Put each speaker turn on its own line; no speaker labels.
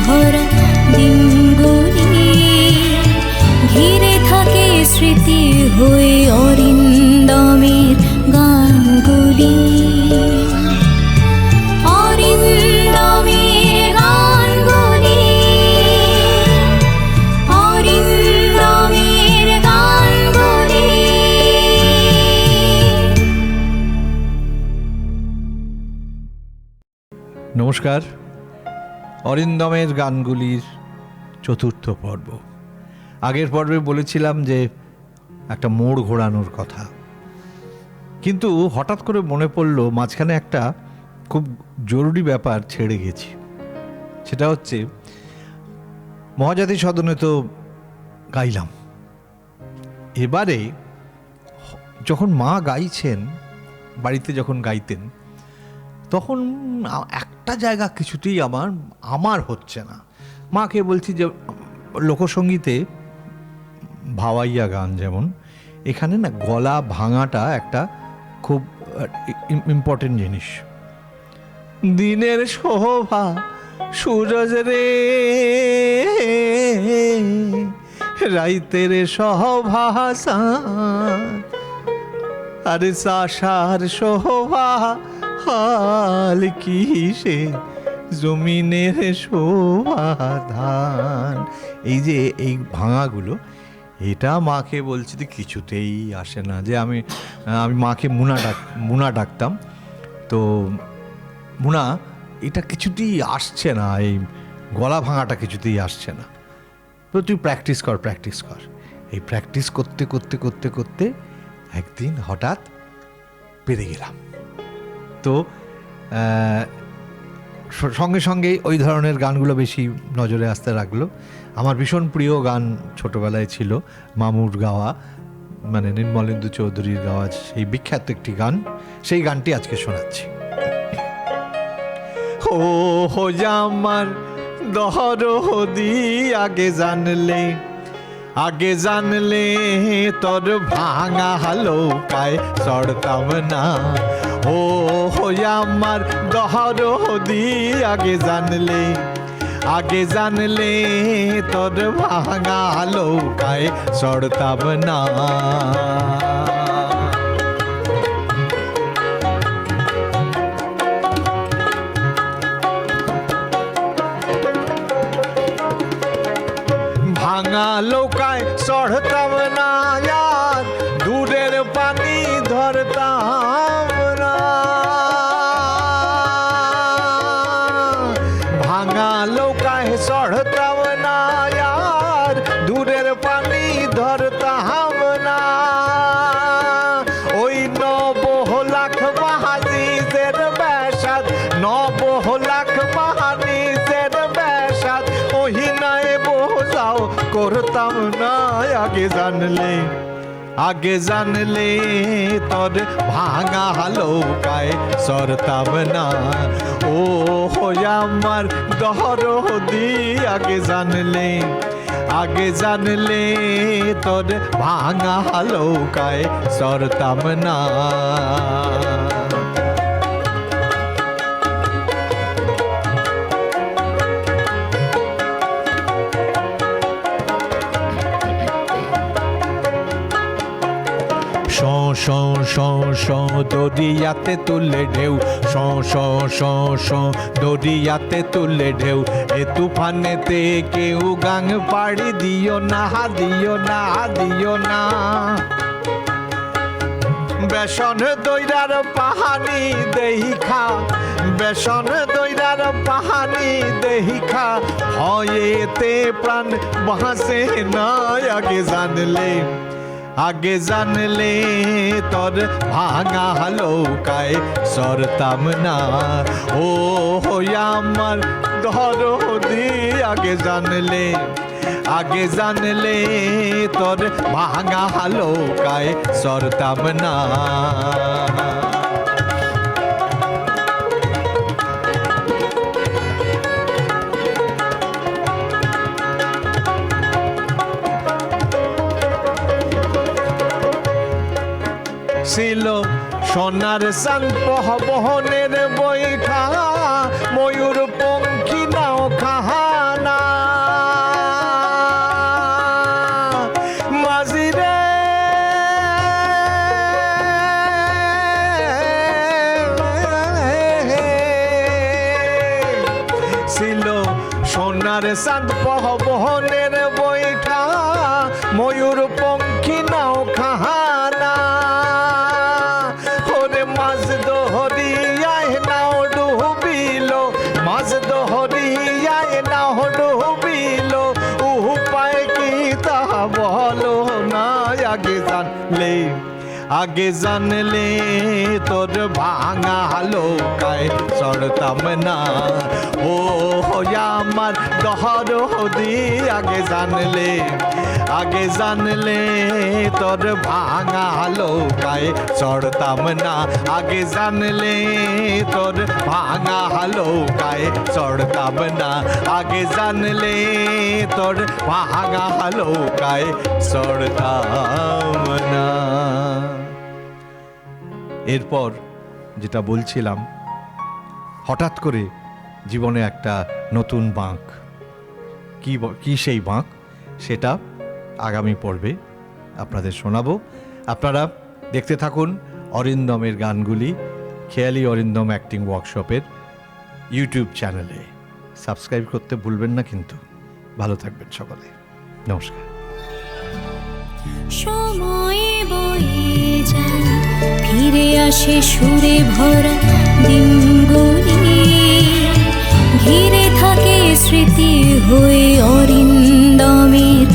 ভরা দিনগুলি ঘিরে থাকে স্মৃতি হয়ে অরিন্দমের গানগুলি। অরিন্দমের গানগুলি, অরিন্দমের গানগুলি।
নমস্কার, অরিন্দমের গানগুলির চতুর্থ পর্ব। আগের পর্বে বলেছিলাম যে একটা মোড় ঘোরানোর কথা, কিন্তু হঠাৎ করে মনে পড়লো মাঝখানে একটা খুব জরুরি ব্যাপার ছেড়ে গেছি। সেটা হচ্ছে মহাজাতি সদনে তো গাইলাম, এবারে যখন মা গাইছেন, বাড়িতে যখন গাইতেন, তখন একটা জায়গা কিছুতেই আমার হচ্ছে না। মাকে বলছি যে লোকসঙ্গীতে ভাওয়াইয়া গান যেমন, এখানে না গলা ভাঙাটা একটা খুব ইম্পর্টেন্ট জিনিস। দিনের শোভা সূরজ রে, রাইতের শোভা আরে সাশার শোভা হাল কিসে, জমিনের শোভা ধান। এই যে এই ভাঙাগুলো, এটা মাকে বলছি যে কিছুতেই আসে না। যে আমি মাকে মুনা ডাকতাম, তো মুনা এটা কিছুতেই আসছে না, এই গলা ভাঙাটা কিছুতেই আসছে না। তো তুই প্র্যাকটিস কর। এই প্র্যাকটিস করতে করতে করতে করতে একদিন হঠাৎ পেরে গেলাম। তো সঙ্গে সঙ্গে ওই ধরনের গানগুলো বেশি নজরে আসতে লাগলো। আমার ভীষণ প্রিয় গান ছোটবেলায় ছিল মামুর গাওয়া, মানে নির্মলেন্দু চৌধুরীর গাওয়া সেই বিখ্যাত একটি গান। সেই গানটি আজকে শোনাচ্ছি। ও হো আমার দহরদি আগে জানলে তোর ভাঙা হালৌকায় চড়তাম না। ও হো আমার দহরদি আগে জানলে তোর ভাঙা হালৌকায় চড়তাম না। ভাঙা লৌকায় চড়তাম না, আর দূরের পানি ধরতাম না। ভাঙা লৌকায় চড়তাম না, আর দূরের পানি ধরতাম না। ওই ৯ লাখ বাহানিজের বেশাদ, ৯ লাখ বাহানিজের বেশাদ ওহিনায় বোঝাও করতাম না। আগে জানলে তোর ভাঙা হালৌকায় চড়তাম না। ও হো আমার দহরদি আগে জানলে তোর ভাঙা হালৌকায় চড়তাম না। দরিয়াতে তুলে ঢেউ, দরিয়াতে তুলে ঢেউ। এ তুফানেতে কেউ গাং পাড়ি দিও না। বেসন দইরার পাহানি দেহিখা, বেসন দইরার পাহানি দেহিখা, হয়েতে প্রাণ বাঁচে না। আগে জানলে তোর ভাঙা হালৌকায় চড়তাম না। ও হো আমার দহরদি আগে জানলে তোর ভাঙা হালৌকায় চড়তাম না। ছিল সোনার চাঁদ বহনের বৈখা, ময়ূর পঙ্খী নাও খাহার সোনার চাঁদ পহবনের বৈঠা ময়ূর পঙ্খী নাও খাহানা ওরে মাছ দহরিয়ায় নাও ডুবিল মাছ দহরিয়ায় নাও ডুবিল উপায় কি তা বলো না আগে জানলে তোর ভাঙা লোকায় চড়তাম না ও আমার দহর হদি আগে জানলে তোর ভাঙা লোকায় চড়তাম না আগে জানলে তোর ভাঙা লোকায় চড়তাম না আগে জানলে তোর ভাঙা লোকায় চড়তাম না। এরপর যেটা বলছিলাম, হঠাৎ করে জীবনে একটা নতুন বাঁক, কি সেই বাঁক সেটা আগামী পর্বে আপনাদের শোনাবো। আপনারা দেখতে থাকুন অরিন্দমের গানগুলি খেয়ালি অরিন্দম অ্যাক্টিং ওয়ার্কশপের ইউটিউব চ্যানেলে। সাবস্ক্রাইব করতে ভুলবেন না কিন্তু। ভালো থাকবেন সকলে, নমস্কার।
সময় বয়ে যায় ফিরে আসে সুরে ভরা দিনগুলি ঘিরে থাকে স্মৃতি হয়ে অরিন্দমের